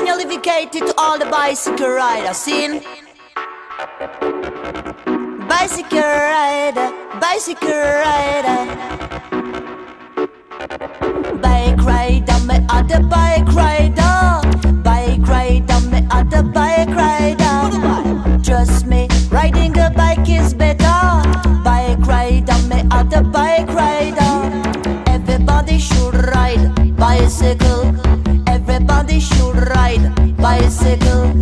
one you're dedicated to all the bicycle riders. Seen? Bicycle rider, bicycle rider. Bike rider, me other bike rider. Bike rider, me other bike rider. Trust me, riding a bike is better. Bike rider, me other bike rider. Everybody should ride bicycle. Everybody should ride bicycle.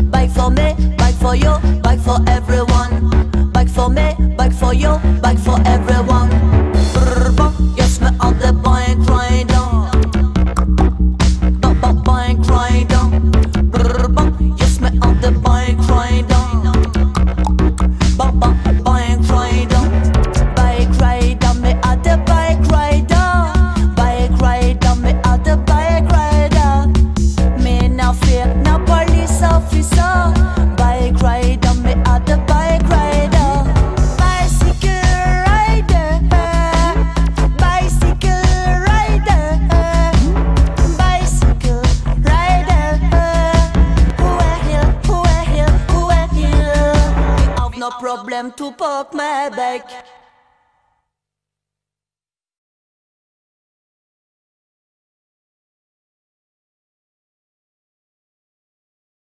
Bike for me, bike for you, bike for everyone. Bike for me, bike for you, bike for everyone. Yes, me on the bike rider. Bike rider. Yes, me on the bike rider. Bike rider. Bike rider, me on the bike rider. Bike rider, me on the bike rider. Me no fear no police officer. Bike rider, me on the bike rider. Bicycle rider. Bicycle rider. Bicycle rider. Who are here? We have no problem to park my bike.